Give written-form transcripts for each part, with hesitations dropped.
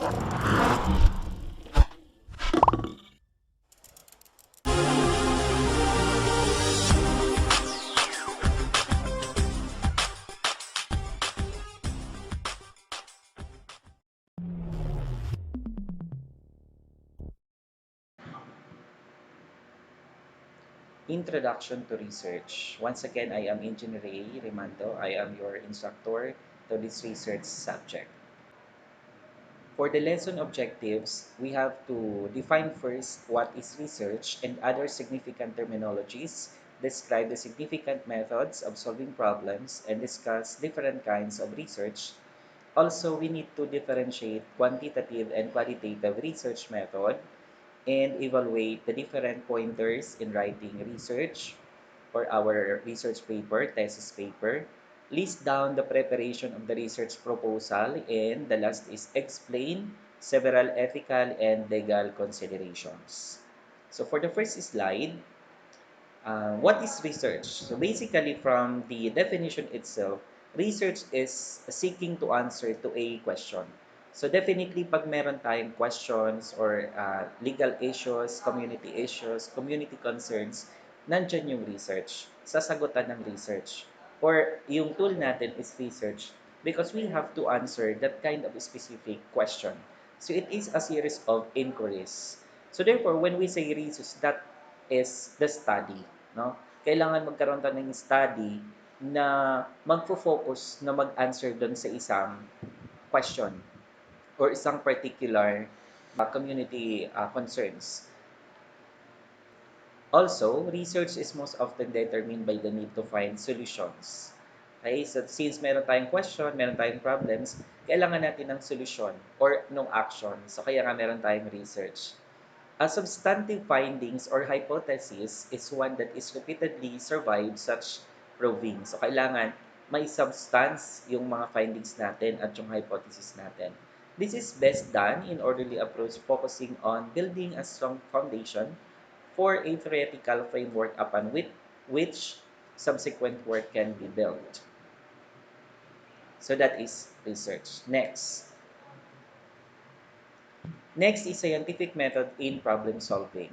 Introduction to Research. Once again, I am Engineer Ray Rimando. I am your instructor to this research subject. For the lesson objectives, we have to define first what is research and other significant terminologies, describe the significant methods of solving problems, and discuss different kinds of research. Also, we need to differentiate quantitative and qualitative research method and evaluate the different pointers in writing research for our research paper, thesis paper. List down the preparation of the research proposal, and the last is explain several ethical and legal considerations. So for the first slide, what is research? So basically, from the definition itself, research is seeking to answer to a question. So definitely, pag meron tayong questions or legal issues, community concerns, nandyan yung research, sasagutan ng research. Or yung tool natin is research because we have to answer that kind of specific question. So it is a series of inquiries. So therefore, when we say research, that is the study, no? Kailangan magkaroon tayo ng study na magfo-focus na mag-answer doon sa isang question or isang particular community concerns. Also, research is most often determined by the need to find solutions. Okay, so since meron tayong question, meron tayong problems, kailangan natin ng solution or ng action. So kaya nga meron tayong research. A substantive findings or hypothesis is one that is repeatedly survived such proving. So, kailangan may substance yung mga findings natin at yung hypothesis natin. This is best done in orderly approach focusing on building a strong foundation for a theoretical framework upon which subsequent work can be built. So, that is research. Next is scientific method in problem solving.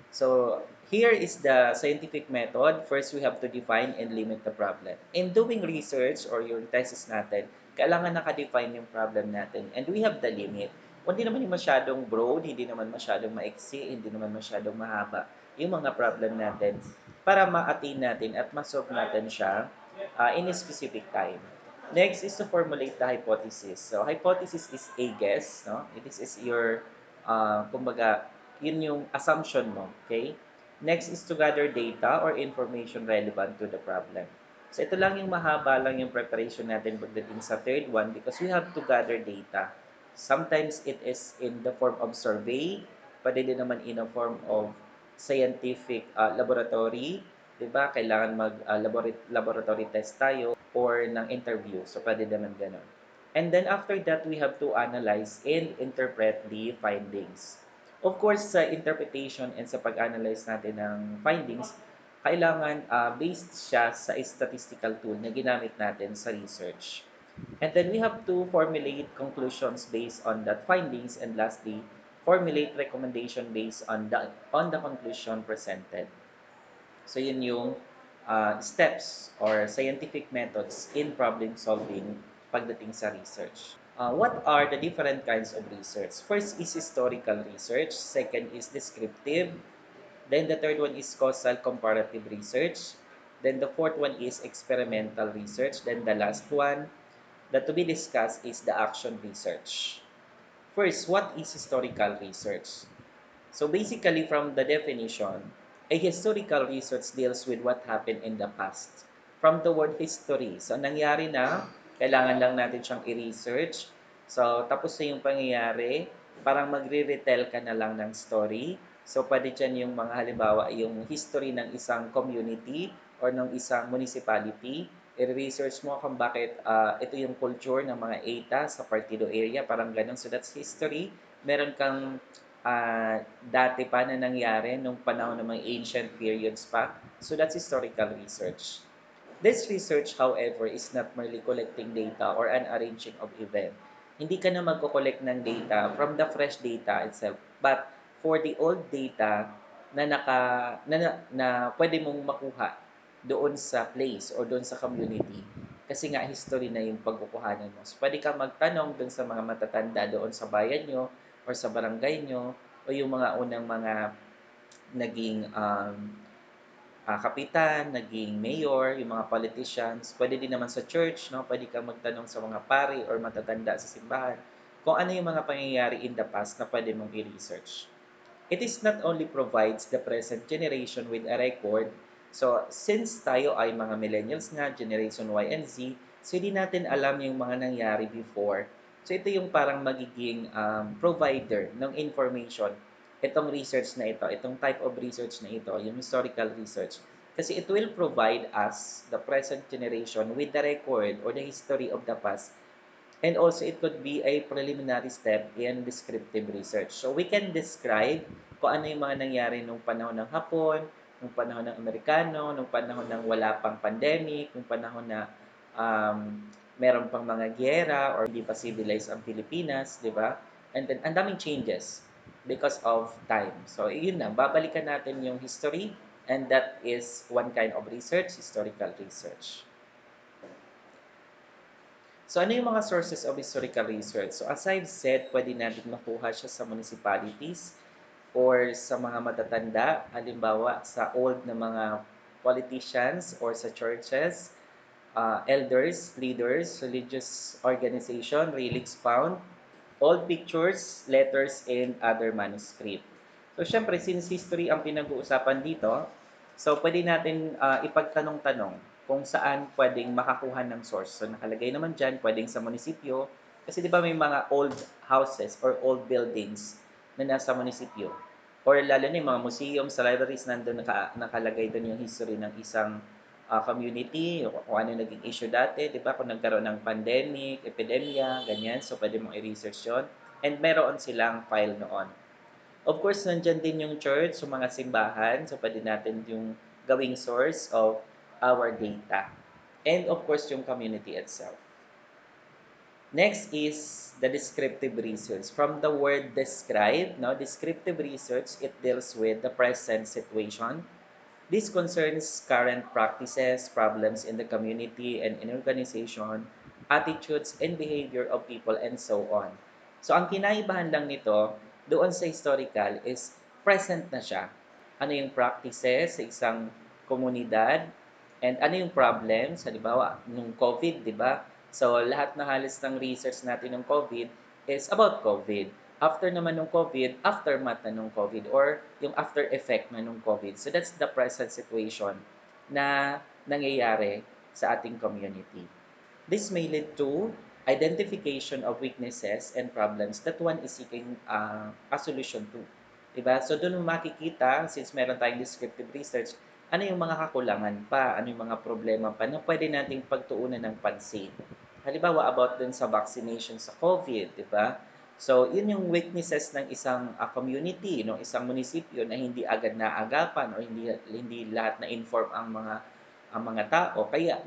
So here is the scientific method. First, we have to define and limit the problem. In doing research or yung thesis natin, kailangan naka-define yung problem natin. And we have the limit. Hindi naman yung masyadong broad, hindi naman masyadong maiksi, hindi naman masyadong mahaba yung mga problem natin para ma-attain natin at ma-solve natin siya in a specific time. Next is to formulate the hypothesis. So, hypothesis is a guess, no? This is your, kumbaga, yun yung assumption mo, okay? Next is to gather data or information relevant to the problem. So, ito lang yung mahaba lang yung preparation natin pagdating sa third one because we have to gather data. Sometimes it is in the form of survey, pwede din naman in a form of scientific laboratory, 'di ba? Kailangan mag laboratory test tayo or ng interview. So, pwede naman ganun. And then after that, we have to analyze and interpret the findings. Of course, sa interpretation and sa pag-analyze natin ng findings, kailangan based siya sa statistical tool na ginamit natin sa research. And then we have to formulate conclusions based on that findings, and lastly, formulate recommendation based on the conclusion presented. So yun yung steps or scientific methods in problem solving pagdating sa research. What are the different kinds of research? First is historical research. Second is descriptive. Then the third one is causal comparative research. Then the fourth one is experimental research. Then the last one that to be discussed is the action research. First, what is historical research? So basically, from the definition, a historical research deals with what happened in the past. From the word history. So nangyari na, kailangan lang natin siyang i-research. So tapos na yung pangyayari, parang magre-retell ka na lang ng story. So pwede dyan yung mga halimbawa, yung history ng isang community or ng isang municipality. I-research mo kung bakit ito yung culture ng mga ETA sa partido area, parang ganun. So that's history. Meron kang dati pa na nangyari nung panahon ng mga ancient periods pa. So that's historical research. This research, however, is not merely collecting data or an arranging of event. hindi ka na magko-collect ng data from the fresh data itself, but for the old data na na pwede mong makuha doon sa place or doon sa community. Kasi nga history na yung pagkukuhanan mo. So, pwede kang magtanong doon sa mga matatanda doon sa bayan nyo or sa barangay nyo o yung mga unang mga naging kapitan, naging mayor, yung mga politicians. Pwede din naman sa church, no? Pwede kang magtanong sa mga pari or matatanda sa simbahan kung ano yung mga pangyayari in the past na pwede mong i-research. It is not only provides the present generation with a record, so since tayo ay mga millennials nga, generation Y and Z, so hindi natin alam yung mga nangyari before. So ito yung parang magiging provider ng information, itong research na ito, itong type of research na ito, yung historical research. Kasi it will provide us, the present generation, with the record or the history of the past. And also, it could be a preliminary step in descriptive research. So, we can describe kung ano yung mga nangyari nung panahon ng Hapon, nung panahon ng Amerikano, nung panahon ng wala pang pandemic, nung panahon na meron pang mga giyera or hindi pa civilized ang Pilipinas, di ba? And then, ang daming changes because of time. So, yun na, babalikan natin yung history and that is one kind of research, historical research. So, ano yung mga sources of historical research? So, as I've said, pwede natin makuha siya sa municipalities or sa mga matatanda, halimbawa sa old na mga politicians or sa churches, elders, leaders, religious organization, relics found, old pictures, letters, and other manuscript. So, syempre, since history ang pinag-uusapan dito, so pwede natin ipagtanong-tanong kung saan pwedeng makakuha ng source. So, nakalagay naman dyan, pwedeng sa munisipyo, kasi di ba may mga old houses or old buildings na nasa munisipyo. Or lalo na yung mga museum, sa libraries, nandun nakalagay doon yung history ng isang community, kung ano naging issue dati, di ba? Kung nagkaroon ng pandemic, epidemya, ganyan. So, pwede mong i-research yun. And meron silang file noon. Of course, nandyan din yung church, yung mga simbahan. So, pwede natin yung gawing source of our data. And of course, yung community itself. Next is the descriptive research. From the word describe, no, descriptive research, it deals with the present situation. This concerns current practices, problems in the community and in organization, attitudes and behavior of people, and so on. So, ang kinaibahan lang nito doon sa historical is present na siya. Ano yung practices sa isang komunidad and ano yung problems, halimbawa, nung COVID, di ba? So, lahat na halos ng research natin ng COVID is about COVID. After naman ng COVID, aftermath na nung COVID or yung after effect na nung COVID. So that's the present situation na nangyayari sa ating community. This may lead to identification of weaknesses and problems that one is seeking a solution to. Diba? So doon makikita, since meron tayong descriptive research, ano yung mga kakulangan pa, ano yung mga problema pa na pwede nating pagtuunan ng pansin. Halimbawa, about dun sa vaccination sa COVID, di ba? So, yun yung weaknesses ng isang community, no? Isang munisipyo na hindi agad naagapan o hindi lahat na inform ang mga tao. Kaya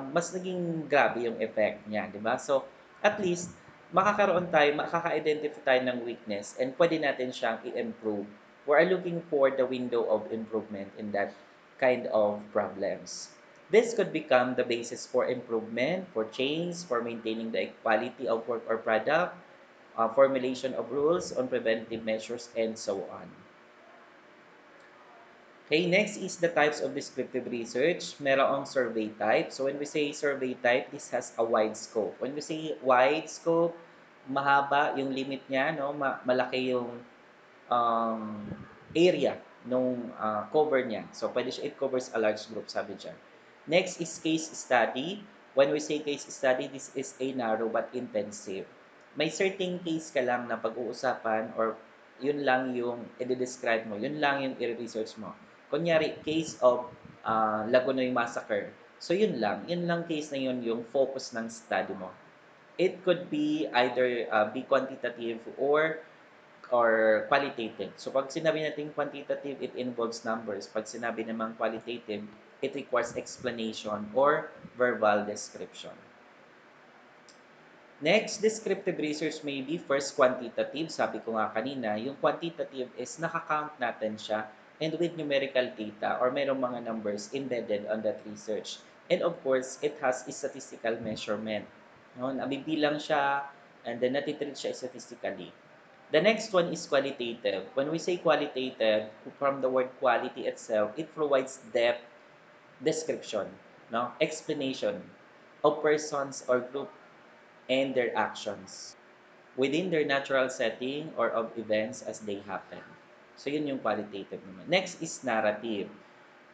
mas naging grabe yung effect niya, di ba? So, at least makakaroon tayo, makaka-identify tayo ng weakness and pwede natin siyang i-improve. We are looking for the window of improvement in that kind of problems. This could become the basis for improvement, for change, for maintaining the quality of work or product, formulation of rules on preventive measures, and so on. Okay, next is the types of descriptive research. Merong survey type. So when we say survey type, this has a wide scope. When we say wide scope, mahaba yung limit niya, no? Malaki yung um, area nung cover niya. So pwede siya, it covers a large group, sabi dyan. Next is case study. When we say case study, this is a narrow but intensive. May certain case ka lang na pag-uusapan or yun lang yung i-describe mo, yun lang yung i-research mo. Kunyari, case of Lagonoy Massacre. So yun lang case na yun yung focus ng study mo. It could be either be quantitative or qualitative. So pag sinabi natin quantitative, it involves numbers. Pag sinabi namang qualitative, it requires explanation or verbal description. Next, descriptive research may be first quantitative. Sabi ko nga kanina, yung quantitative is nakakount natin siya and with numerical data or mayroong mga numbers embedded on that research. And of course, it has a statistical measurement. No, nabibilang siya and then natitreat siya statistically. The next one is qualitative. When we say qualitative, from the word quality itself, it provides depth, description, no, explanation of persons or group and their actions within their natural setting or of events as they happen. So, yun yung qualitative naman. Next is narrative.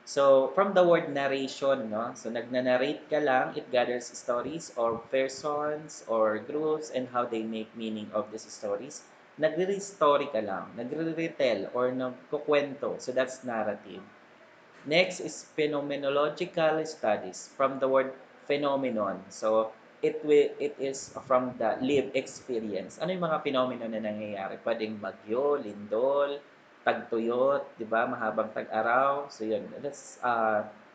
So, from the word narration, no? So, nagnanarrate ka lang, it gathers stories or persons or groups and how they make meaning of these stories. Nagre-story ka lang, nagre-retell or nagkukwento. So, that's narrative. Next is phenomenological studies from the word phenomenon. So it is from the lived experience. Ano yung mga phenomenon na nangyayari? Pwedeng bagyo, lindol, tagtuyot, 'di ba? Mahabang tag-araw. So yun, that's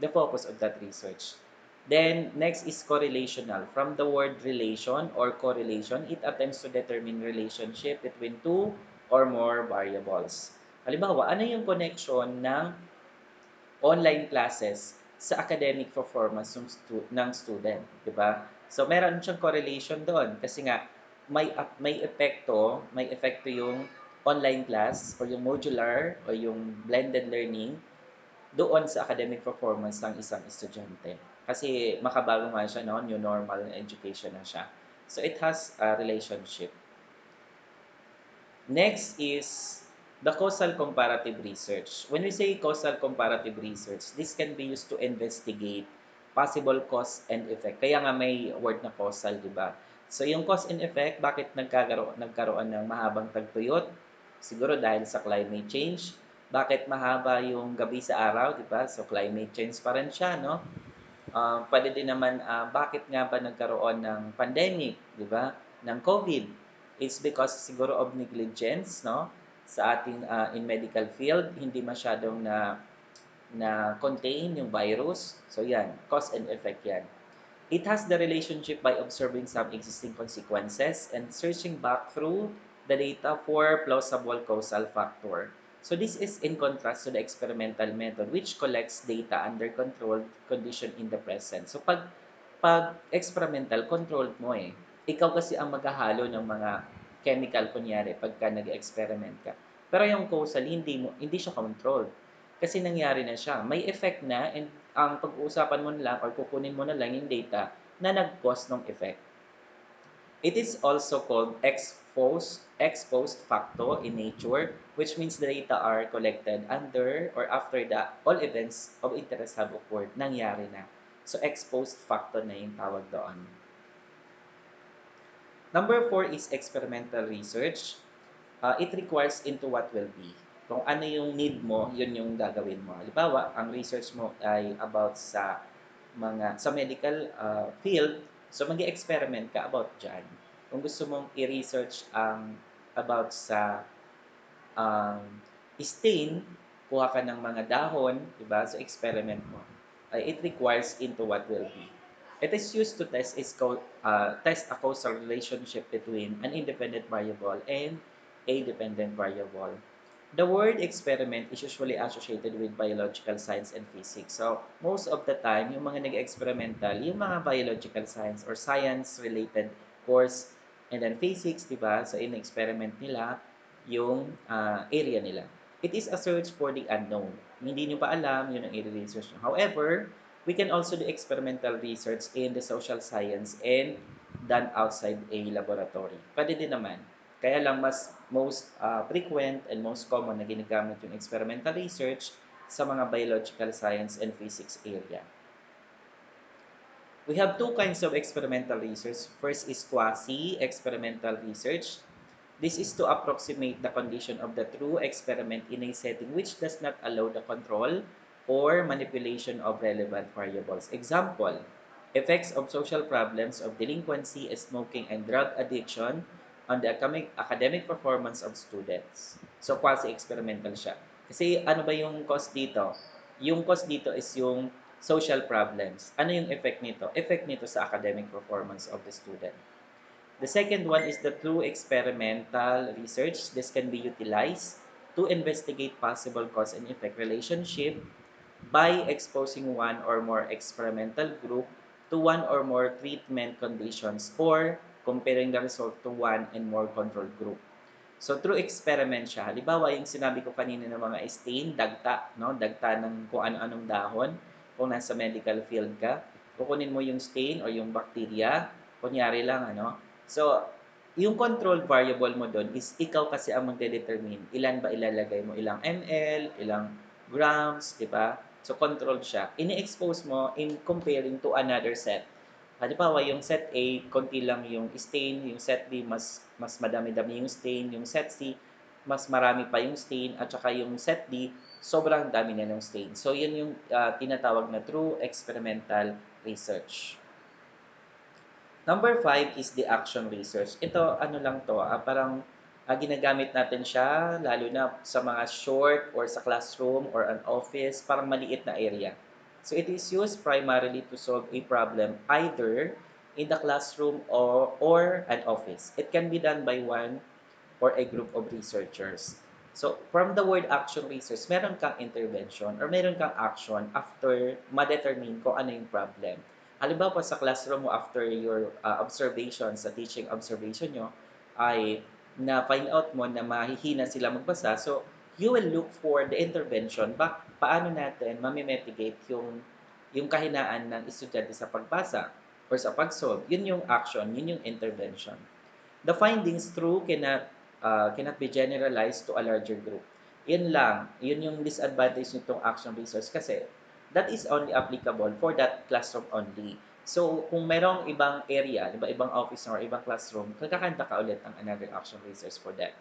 the focus of that research. Then next is correlational. From the word relation or correlation, it attempts to determine relationship between two or more variables. Halimbawa, ano yung connection ng online classes sa academic performance ng student, 'di ba? So meron siyang correlation doon kasi nga may epekto yung online class or yung modular o yung blended learning doon sa academic performance ng isang estudyante. Kasi makabago nga siya, no? New normal education na siya. So it has a relationship. Next is the causal comparative research. When we say causal comparative research, this can be used to investigate possible cause and effect. Kaya nga may word na causal, di ba? So yung cause and effect, bakit nagkaroon ng mahabang tagtuyot? Siguro dahil sa climate change. Bakit mahaba yung gabi sa araw, di ba? So climate change pa rin siya, no? Puwede din naman, bakit nga ba nagkaroon ng pandemic, 'di ba, ng COVID? It's because siguro of negligence, 'no, sa ating, in medical field, hindi masyadong na-contain yung virus. So 'yan, cause and effect 'yan. It has the relationship by observing some existing consequences and searching back through the data for plausible causal factor. So this is in contrast to the experimental method which collects data under controlled condition in the present. So pag experimental, controlled mo eh. Ikaw kasi ang maghahalo ng mga chemical kunyari pagka nag-experiment ka. Pero yung causal, hindi siya controlled. Kasi nangyari na siya. May effect na and ang pag-uusapan mo na lang or kukunin mo na lang yung data na nag-cause ng effect. It is also called exposed facto in nature, which means the data are collected under or after the all events of interest have occurred, nangyari na. So, exposed facto na yung tawag doon. Number 4 is experimental research. It requires into what will be. Kung ano yung need mo, yun yung gagawin mo. Halimbawa, ang research mo ay about sa medical field, so mag-experiment ka about dyan. Kung gusto mong i-research about sa um, stain, kuha ka ng mga dahon, diba? So, experiment mo. It requires into what will be. It is used to test a causal relationship between an independent variable and a dependent variable. The word experiment is usually associated with biological science and physics. So, most of the time, yung mga nag-experimental, yung mga biological science or science-related course, and then physics, di ba? So, in-experiment nila yung area nila. It is a search for the unknown. Hindi nyo pa alam, yun ang i-research nyo. However, we can also do experimental research in the social science and done outside a laboratory. Pwede din naman. Kaya lang most frequent and most common na ginagamit yung experimental research sa mga biological science and physics area. We have two kinds of experimental research. First is quasi-experimental research. This is to approximate the condition of the true experiment in a setting which does not allow the control or manipulation of relevant variables. Example, effects of social problems of delinquency, smoking, and drug addiction on the academic performance of students. So, quasi-experimental siya. Kasi ano ba yung cause dito? Yung cause dito is yung social problems. Ano yung effect nito? Effect nito sa academic performance of the student. The second one is the true experimental research. This can be utilized to investigate possible cause and effect relationship by exposing one or more experimental group to one or more treatment conditions or comparing the result to one and more control group. So through experiment siya. Halimbawa, yung sinabi ko kanina ng mga stain, dagta, no? Dagta ng kung ano-anong dahon. Kung nasa medical field ka, kukunin mo yung stain or yung bacteria, kunyari lang, ano? So, yung control variable mo doon is ikaw kasi ang magde-determine ilan ba ilalagay mo, ilang ml, ilang grams, di ba? So, controlled siya. Ini-expose mo in comparing to another set. Halimbawa, yung set A, konti lang yung stain, yung set B, mas madami-dami yung stain, yung set C, mas marami pa yung stain, at saka yung set D, sobrang dami na ng stain. So, yun yung tinatawag na true experimental research. Number five is the action research. Ito, ano lang to, parang ginagamit natin siya, lalo na sa mga short or sa classroom or an office, parang maliit na area. So it is used primarily to solve a problem either in the classroom or an office. It can be done by one or a group of researchers. So, from the word action research, meron kang intervention or meron kang action after ma-determine kung ano yung problem. Halimbawa po sa classroom mo after your observation, sa teaching observation nyo, ay na-find out mo na mahihina sila magbasa. So, you will look for the intervention. Paano natin mamimetigate yung kahinaan ng estudyante sa pagbasa or sa pag-solve. Yun yung action, yun yung intervention. The findings through cannot be generalized to a larger group. Yun lang, yun yung disadvantage nitong action research kasi that is only applicable for that classroom only. So, kung merong ibang area, diba, ibang office or ibang classroom, kakakanta ka ulit ng another action research for that.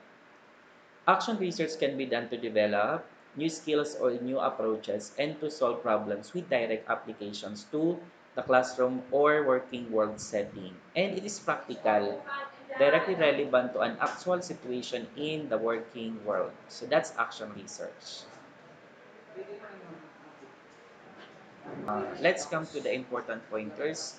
Action research can be done to develop new skills or new approaches and to solve problems with direct applications to the classroom or working world setting. And it is practical, directly relevant to an actual situation in the working world. So that's action research. Let's come to the important pointers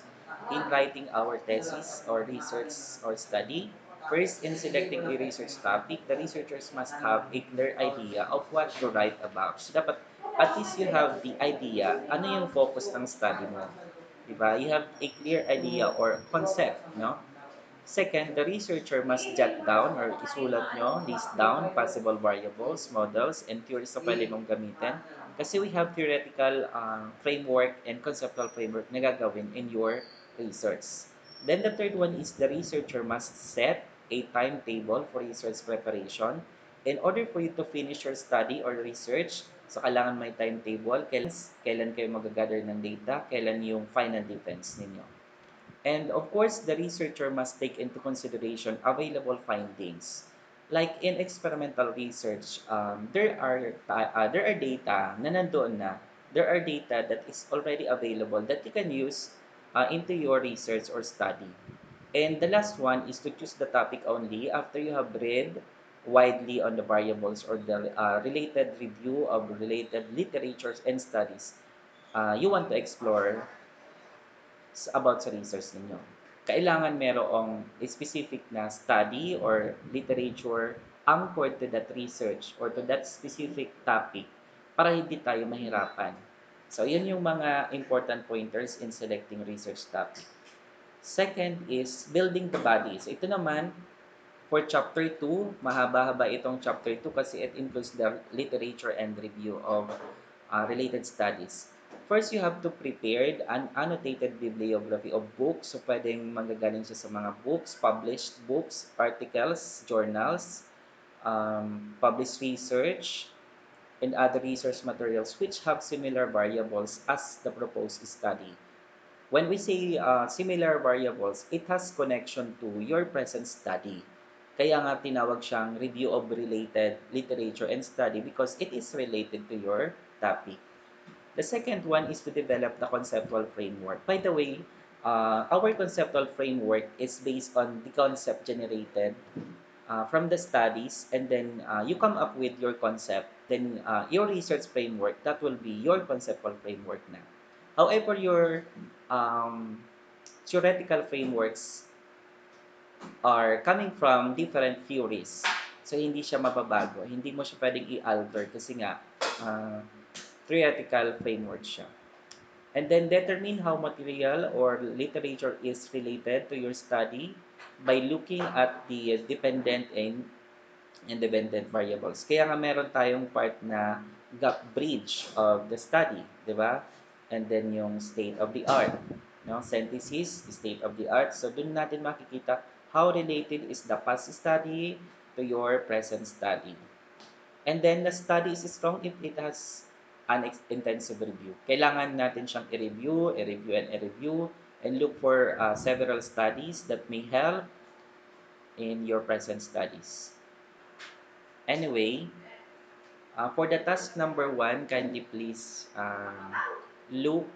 in writing our thesis or research or study. First, in selecting a research topic, the researchers must have a clear idea of what to write about. So, dapat at least you have the idea, ano yung focus ng study mo. Diba? You have a clear idea or concept, no? Second, the researcher must jot down or isulat nyo, list down possible variables, models, and theories na pwede mong gamitin. Kasi we have theoretical framework and conceptual framework na gagawin in your research. Then the third one is the researcher must set a timetable for research preparation. In order for you to finish your study or research, so kailangan may timetable, kailan kayo mag-gather ng data, kailan yung final defense ninyo. And of course, the researcher must take into consideration available findings. Like in experimental research, there are data na nandoon na. There are data that is already available that you can use into your research or study. And the last one is to choose the topic only after you have read widely on the variables or the related review of related literatures and studies you want to explore about sa research ninyo. Kailangan merong specific na study or literature anchored to that research or to that specific topic para hindi tayo mahirapan. So, yun yung mga important pointers in selecting research topic. Second is building the body. So, ito naman, for chapter 2, mahaba-haba itong chapter 2 kasi it includes the literature and review of related studies. First, you have to prepare an annotated bibliography of books. So, pwedeng manggagaling siya sa mga books, published books, articles, journals, published research, and other research materials which have similar variables as the proposed study. When we say similar variables, it has connection to your present study. Kaya nga tinawag siyang review of related literature and study because it is related to your topic. The second one is to develop the conceptual framework. By the way, our conceptual framework is based on the concept generated from the studies, and then you come up with your concept. Then your research framework, that will be your conceptual framework na. However, your theoretical frameworks are coming from different theories. So, hindi siya mababago. Hindi mo siya pwedeng i-alter kasi nga, uh, theoretical framework siya. And then determine how material or literature is related to your study by looking at the dependent and independent variables. Kaya nga meron tayong part na gap bridge of the study, di ba? And then yung state of the art, no? Synthesis, state of the art. So dun natin makikita how related is the past study to your present study. And then the study is strong if it has an intensive review. Kailangan natin siyang i-review, i-review, and i-review, and look for several studies that may help in your present studies. Anyway, for the task number 1, kindly please look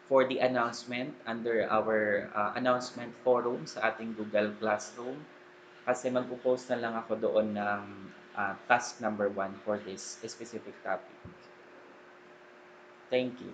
for the announcement under our announcement forum sa ating Google Classroom kasi magpo-post na lang ako doon ng task number 1 for this specific topic. Thank you.